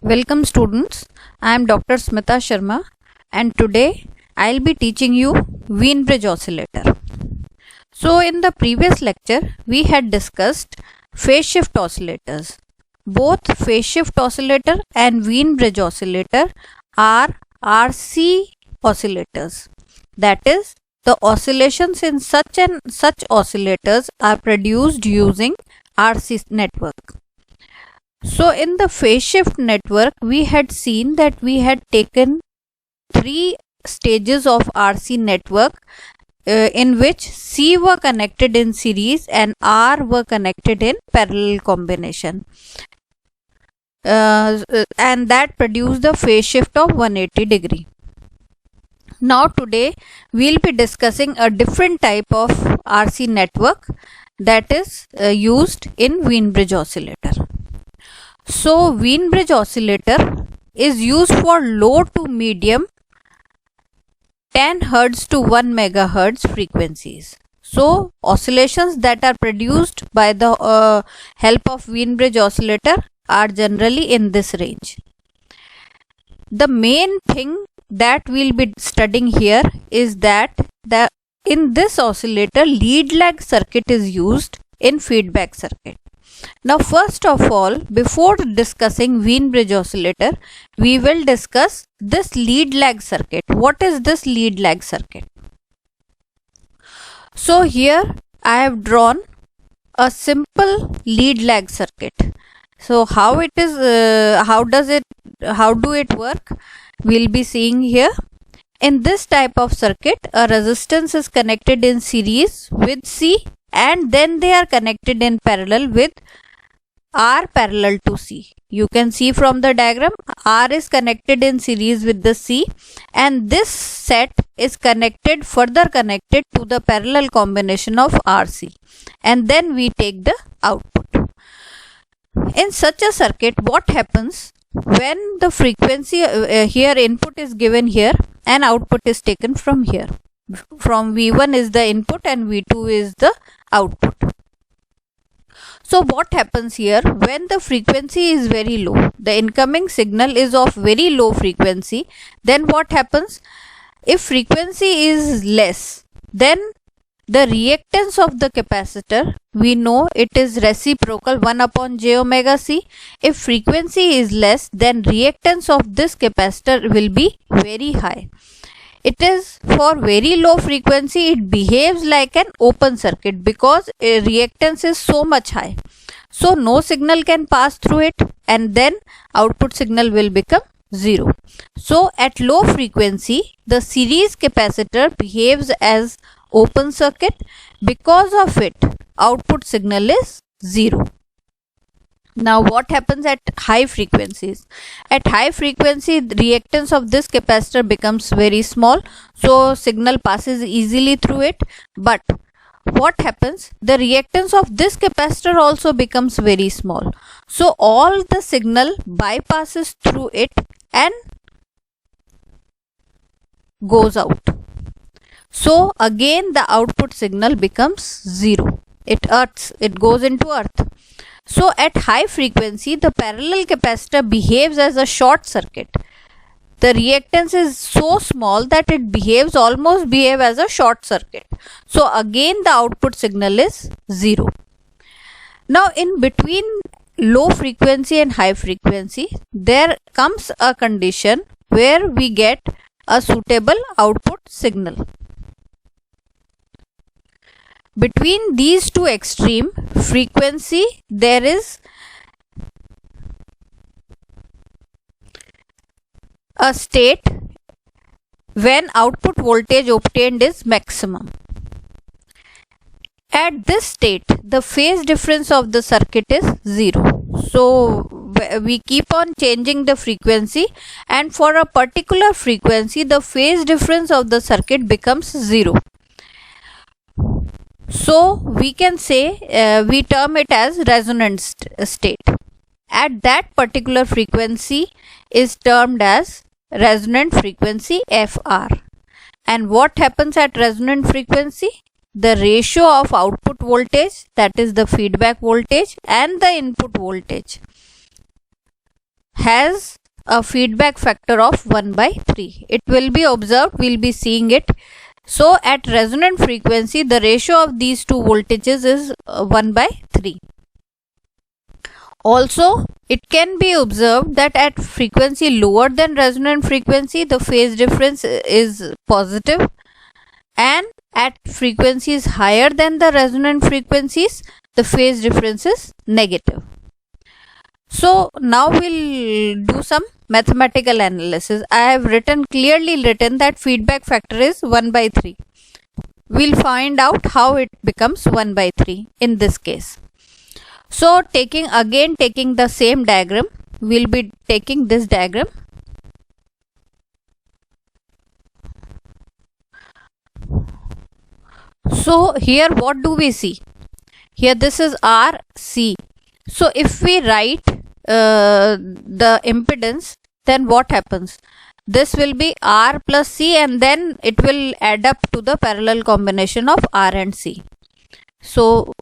Welcome students, I am Dr. Smita Sharma and today I will be teaching you Wien-Bridge oscillator. So in the previous lecture we had discussed phase shift oscillators. Both phase shift oscillator and Wien-Bridge oscillator are RC oscillators. That is, the oscillations in such oscillators are produced using RC network. So in the phase shift network, we had seen that we had taken three stages of RC network in which C were connected in series and R were connected in parallel combination. And that produced the phase shift of 180 degree. Now today we will be discussing a different type of RC network that is used in Wien-Bridge oscillator. So Wien-Bridge oscillator is used for low to medium 10 Hz to 1 MHz frequencies. So oscillations that are produced by the help of Wien-Bridge oscillator are generally in this range. The main thing that we will be studying here is that in this oscillator lead lag circuit is used in feedback circuit. Now first of all, before discussing Wien-Bridge oscillator, we will discuss this lead lag circuit. What is this lead lag circuit? So here I have drawn a simple lead lag circuit. So how do it work? We'll be seeing here. In this type of circuit, a resistance is connected in series with C and then they are connected in parallel with R parallel to C. You can see from the diagram, R is connected in series with the C and this set is further connected to the parallel combination of RC, and then we take the output. In such a circuit, what happens when the frequency here input is given here and output is taken from here? From V1 is the input and V2 is the output. So what happens here when the frequency is very low, the incoming signal is of very low frequency, then what happens? If frequency is less, then the reactance of the capacitor, we know it is reciprocal 1 upon j omega c. If frequency is less, then reactance of this capacitor will be very high. It is for very low frequency, it behaves like an open circuit because reactance is so much high. So no signal can pass through it and then output signal will become 0. So at low frequency, the series capacitor behaves as open circuit. Because of it, output signal is 0. Now what happens at high frequencies? At high frequency, the reactance of this capacitor becomes very small, so signal passes easily through it. But what happens? The reactance of this capacitor also becomes very small. So all the signal bypasses through it and goes out. So again the output signal becomes 0. It goes into earth. So at high frequency, the parallel capacitor behaves as a short circuit. The reactance is so small that it almost behave as a short circuit. So again the output signal is 0. Now in between low frequency and high frequency, there comes a condition where we get a suitable output signal. Between these two extreme frequency, there is a state when output voltage obtained is maximum. At this state, the phase difference of the circuit is 0. So we keep on changing the frequency, and for a particular frequency, the phase difference of the circuit becomes 0. So we can say we term it as resonant state. At that particular frequency is termed as resonant frequency FR. And what happens at resonant frequency? The ratio of output voltage, that is the feedback voltage, and the input voltage has a feedback factor of 1 by 3. It will be observed, we'll be seeing it. So at resonant frequency, the ratio of these two voltages is 1 by 3. Also, it can be observed that at frequency lower than resonant frequency, the phase difference is positive, and at frequencies higher than the resonant frequencies, the phase difference is negative. So now we'll do some mathematical analysis. I have clearly written that feedback factor is 1 by 3. We'll find out how it becomes 1 by 3 in this case. So taking the same diagram, we'll be taking this diagram. So here what do we see? Here this is RC. So if we write the impedance, then what happens? This will be R plus C, and then it will add up to the parallel combination of R and C. So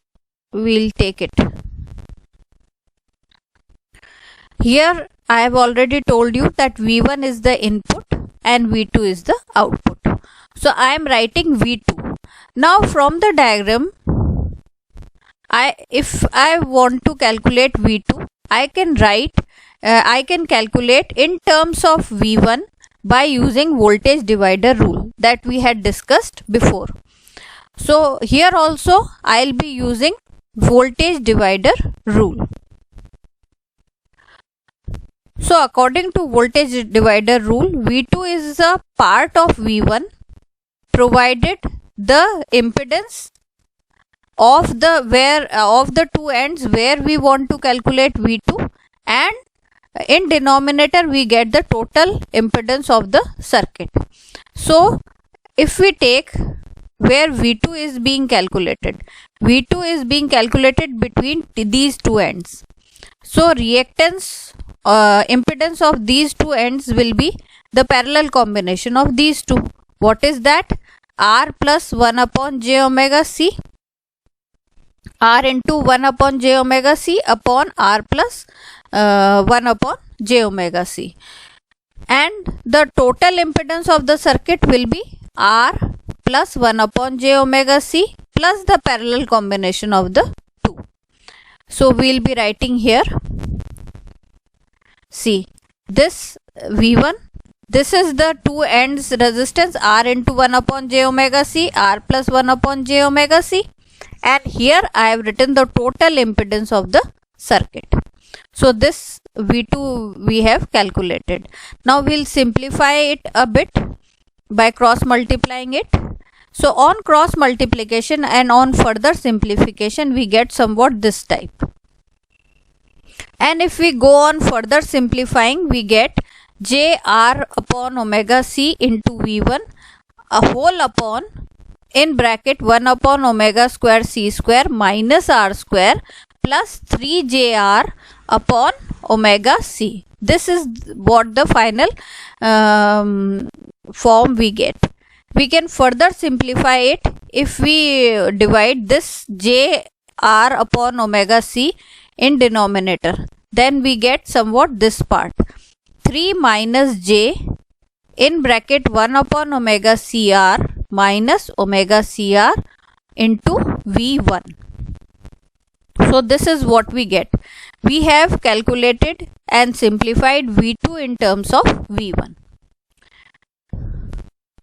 we'll take it. Here I have already told you that V1 is the input and V2 is the output. So I am writing V2. Now from the diagram, if I want to calculate V2, I can calculate in terms of V1 by using voltage divider rule that we had discussed before. So here also I'll be using voltage divider rule. So according to voltage divider rule, V2 is a part of V1 provided the impedance of the two ends where we want to calculate V2, and in denominator we get the total impedance of the circuit. So if we take where V2 is being calculated, V2 is being calculated between these two ends. So reactance impedance of these two ends will be the parallel combination of these two. What is that? R plus 1 upon j omega c, R into 1 upon j omega c upon R plus 1 upon j omega c, and the total impedance of the circuit will be R plus 1 upon j omega c plus the parallel combination of the two. So we'll be writing here, see this V1, this is the two ends resistance R into 1 upon j omega c, R plus 1 upon j omega c, and here I have written the total impedance of the circuit. So this V2 we have calculated. Now we'll simplify it a bit by cross multiplying it. So on cross multiplication and on further simplification, we get somewhat this type. And if we go on further simplifying, we get JR upon omega c into V1 a whole upon in bracket 1 upon omega square c square minus R square plus 3JR upon omega c. This is what the final form we get. We can further simplify it if we divide this JR upon omega c in denominator. Then we get somewhat this part, 3 minus j in bracket 1 upon omega cr minus omega cr into V1. So this is what we get. We have calculated and simplified V2 in terms of V1.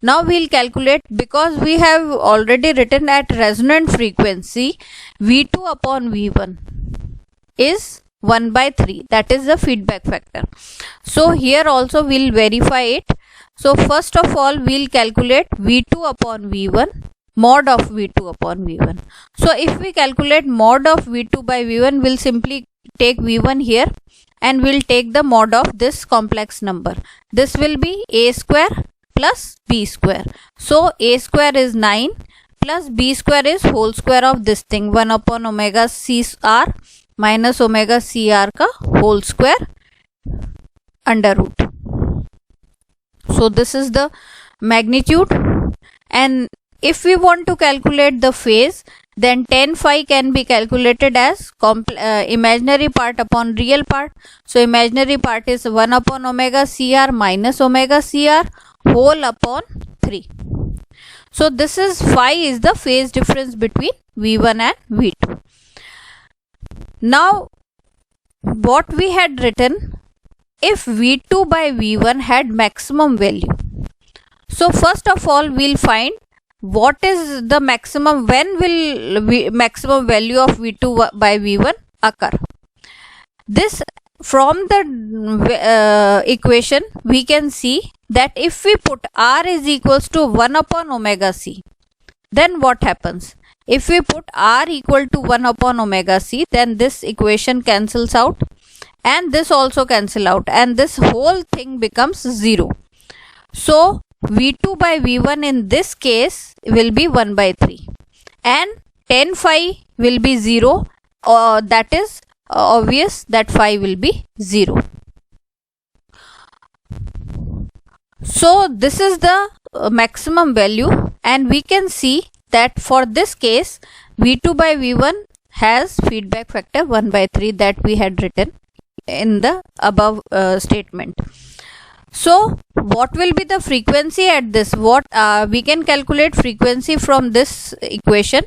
Now we'll calculate, because we have already written at resonant frequency, V2 upon V1 is 1 by 3. That is the feedback factor. So here also we'll verify it. So first of all we'll calculate V2 upon V1, mod of V2 upon V1. So if we calculate mod of V2 by V1, we'll simply take V1 here and we'll take the mod of this complex number. This will be a square plus b square. So a square is 9 plus b square is whole square of this thing, 1 upon omega cr minus omega cr ka whole square under root. So this is the magnitude, and if we want to calculate the phase, then tan phi can be calculated as imaginary part upon real part. So imaginary part is 1 upon omega CR minus omega CR whole upon 3. So this is phi is the phase difference between V1 and V2. Now what we had written, if V2 by V1 had maximum value. So first of all we'll find what is the maximum, when will maximum value of V2 by V1 occur. This from the equation we can see that if we put R is equals to 1 upon omega C, then what happens? If we put R equal to 1 upon omega C, then this equation cancels out and this also cancel out and this whole thing becomes 0. So V2 by V1 in this case will be 1 by 3 and tan phi will be 0, that is obvious that phi will be 0. So this is the maximum value, and we can see that for this case V2 by V1 has feedback factor 1 by 3 that we had written in the above statement. So what will be the frequency at this? We can calculate frequency from this equation.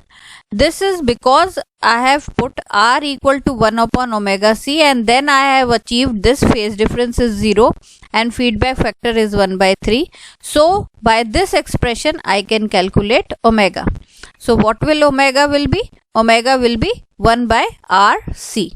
This is because I have put R equal to 1 upon omega C and then I have achieved this phase difference is 0 and feedback factor is 1 by 3. So by this expression I can calculate omega. So what will omega will be? Omega will be 1 by RC.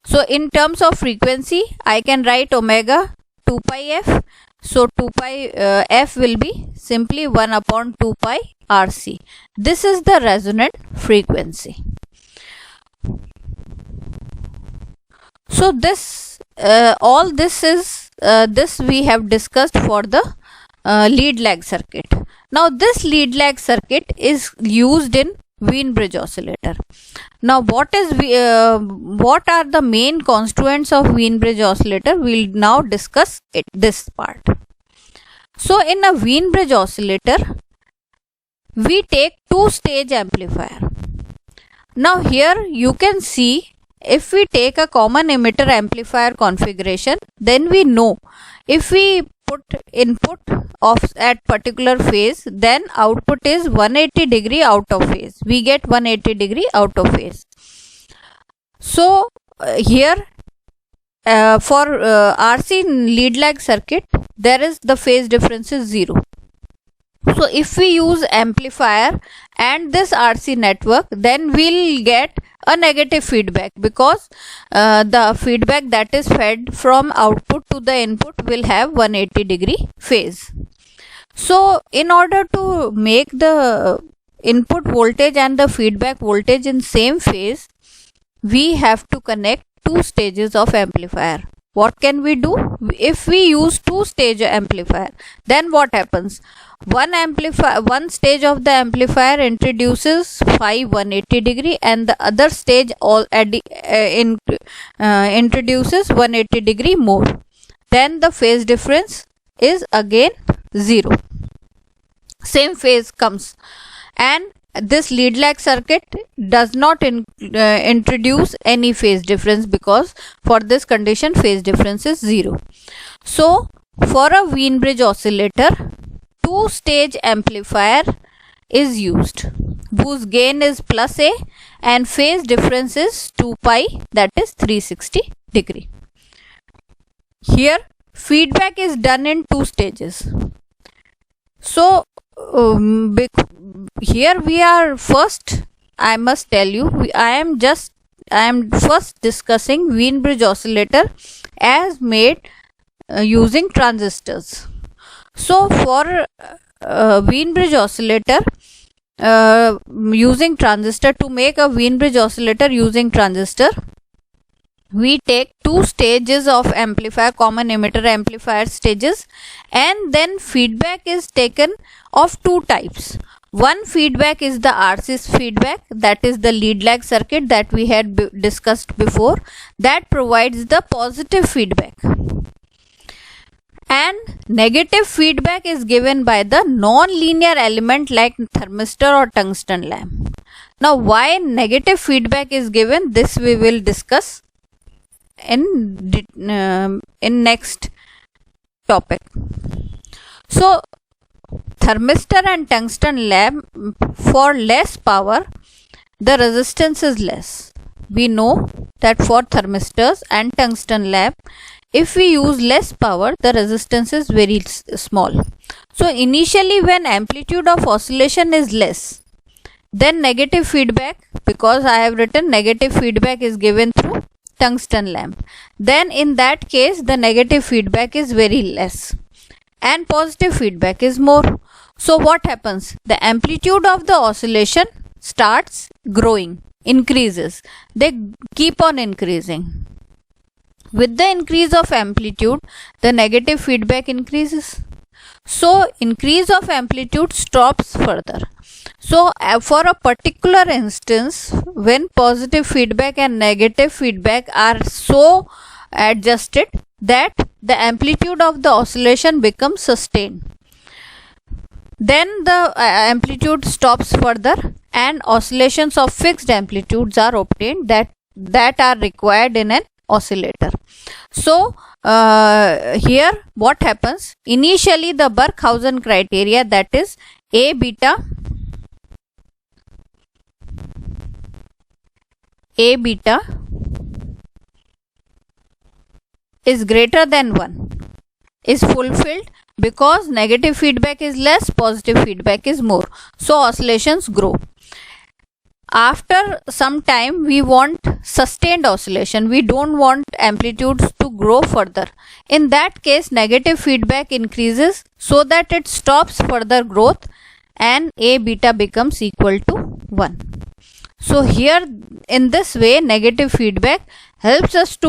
So in terms of frequency I can write omega 2 pi f. So 2 pi f will be simply 1 upon 2 pi RC. This is the resonant frequency. So this all this is this we have discussed for the lead lag circuit. Now this lead lag circuit is used in Wien-Bridge oscillator. Now what are the main constituents of Wien-Bridge oscillator? We'll now discuss this part. So in a Wien-Bridge oscillator we take two-stage amplifier. Now here you can see, if we take a common emitter amplifier configuration, then we know if we put input of at particular phase, then output is 180 degree out of phase. We get 180 degree out of phase. So here for RC lead lag circuit, there is the phase difference is 0. So if we use amplifier and this RC network, then we'll get a negative feedback because the feedback that is fed from output to the input will have 180 degree phase. So in order to make the input voltage and the feedback voltage in same phase, we have to connect two stages of amplifier. What can we do? If we use two-stage amplifier, then what happens? One stage of the amplifier introduces phi 180 degree and the other stage introduces 180 degree more. Then the phase difference is again 0. Same phase comes, and this lead lag circuit does not introduce any phase difference because for this condition phase difference is 0. So for a Wien-Bridge oscillator, two-stage amplifier is used whose gain is plus A and phase difference is 2 pi, that is 360 degree. Here feedback is done in two stages. So here we are first, I must tell you, I am first discussing Wien-Bridge oscillator as made using transistors. So for Wien-Bridge oscillator using transistor, to make a Wien-Bridge oscillator using transistor, we take two stages of amplifier, common emitter amplifier stages, and then feedback is taken of two types. One feedback is the RC feedback, that is the lead lag circuit that we had discussed before, that provides the positive feedback. and negative feedback is given by the non-linear element like thermistor or tungsten lamp. Now why negative feedback is given, this we will discuss in next topic. So thermistor and tungsten lamp, for less power the resistance is less. We know that for thermistors and tungsten lamp, if we use less power, the resistance is very small. So initially when amplitude of oscillation is less, then negative feedback, because I have written negative feedback is given through tungsten lamp, then in that case the negative feedback is very less and positive feedback is more. So what happens? The amplitude of the oscillation starts growing, increases. They keep on increasing. With the increase of amplitude, the negative feedback increases. So increase of amplitude stops further. So for a particular instance, when positive feedback and negative feedback are so adjusted that the amplitude of the oscillation becomes sustained, then the amplitude stops further and oscillations of fixed amplitudes are obtained that are required in an oscillator. So here what happens? Initially the Barkhausen criteria, that is A beta is greater than 1 is fulfilled because negative feedback is less, positive feedback is more. So oscillations grow. After some time we want sustained oscillation. We don't want amplitudes to grow further. In that case negative feedback increases so that it stops further growth and A beta becomes equal to 1. So here in this way negative feedback helps us to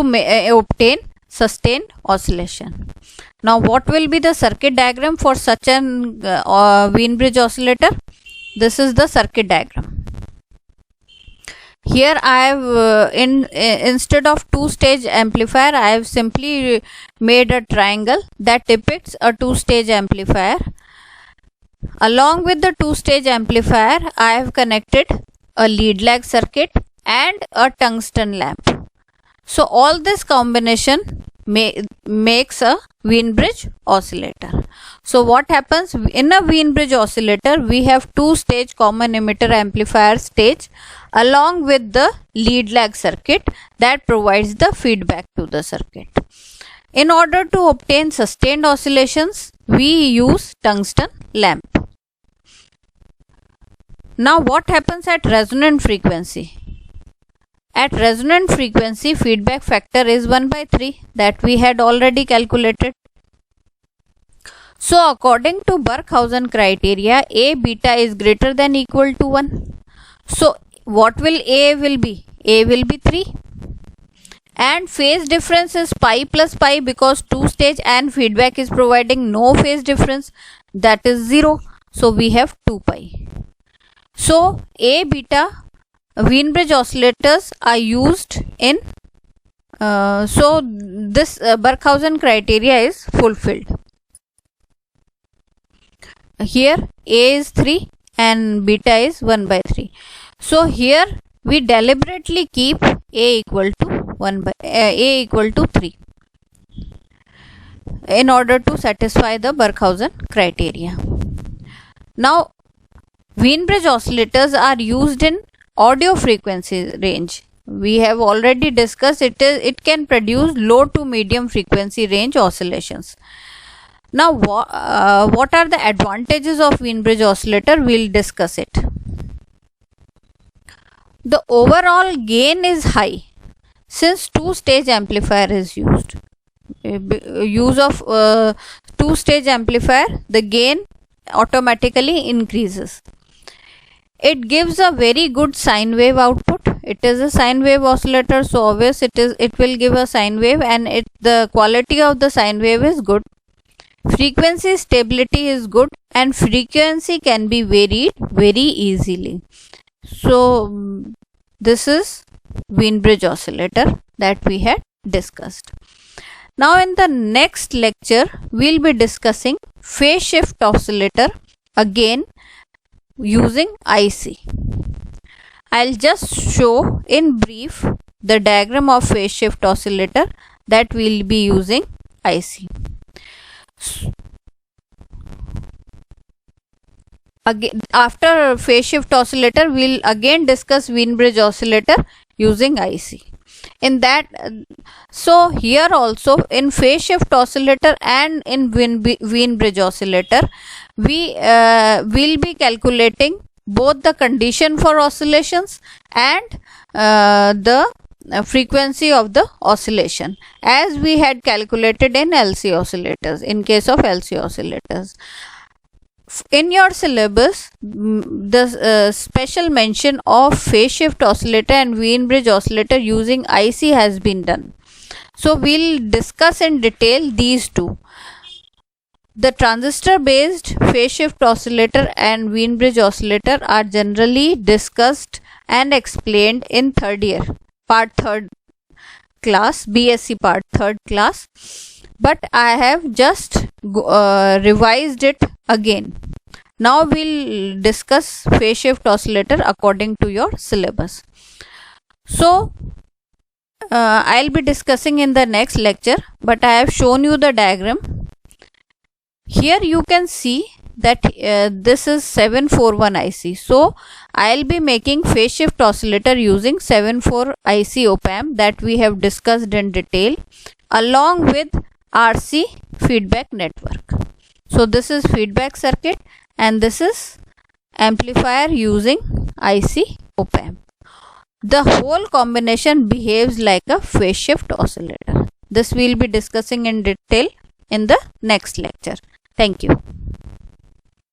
obtain sustained oscillation. Now what will be the circuit diagram for such an Wien-Bridge oscillator? This is the circuit diagram. Here I have instead of two-stage amplifier, I have simply made a triangle that depicts a two-stage amplifier. Along with the two-stage amplifier, I have connected a lead lag circuit and a tungsten lamp. So all this combination makes a Wien-Bridge oscillator. So what happens in a Wien-Bridge oscillator? We have two-stage common emitter amplifier stage along with the lead lag circuit that provides the feedback to the circuit. In order to obtain sustained oscillations, we use tungsten lamp. Now what happens at resonant frequency? At resonant frequency, feedback factor is 1/3 that we had already calculated. So according to Barkhausen criteria, A beta is greater than equal to 1. So what will A will be? A will be 3. And phase difference is pi plus pi because two stage and feedback is providing no phase difference, that is 0. So we have 2 pi. So A beta Wien-Bridge oscillators are used in so this Barkhausen criteria is fulfilled. Here A is 3 and beta is 1/3. So here we deliberately keep A equal to 3 in order to satisfy the Barkhausen criteria. Now Wien-Bridge oscillators are used in audio frequency range. We have already discussed it can produce low to medium frequency range oscillations. Now what are the advantages of Wien-Bridge oscillator? We'll discuss it. The overall gain is high since two-stage amplifier is used. Use of two-stage amplifier, the gain automatically increases. It gives a very good sine wave output. It is a sine wave oscillator, so obvious it will give a sine wave, and the quality of the sine wave is good. Frequency stability is good, and frequency can be varied very easily. So this is Wien-Bridge oscillator that we had discussed. Now in the next lecture, we'll be discussing phase shift oscillator again using IC. I'll just show in brief the diagram of phase shift oscillator that we'll be using IC. Again, after phase shift oscillator, we'll again discuss Wien bridge oscillator using IC. In that, so here also in phase shift oscillator and in Wien bridge oscillator, we will be calculating both the condition for oscillations and the frequency of the oscillation, as we had calculated in LC oscillators, in case of LC oscillators. In your syllabus, the special mention of phase shift oscillator and Wien bridge oscillator using IC has been done. So we'll discuss in detail these two. The transistor based phase shift oscillator and Wien bridge oscillator are generally discussed and explained in third year, part 3rd class, BSc part 3rd class, but I have just revised it again. Now we'll discuss phase shift oscillator according to your syllabus. So I'll be discussing in the next lecture, but I have shown you the diagram. Here you can see that this is 741 IC. So I'll be making phase shift oscillator using 74 IC op-amp that we have discussed in detail, along with RC feedback network. So this is feedback circuit and this is amplifier using IC op-amp. The whole combination behaves like a phase shift oscillator. This we'll be discussing in detail in the next lecture. Thank you.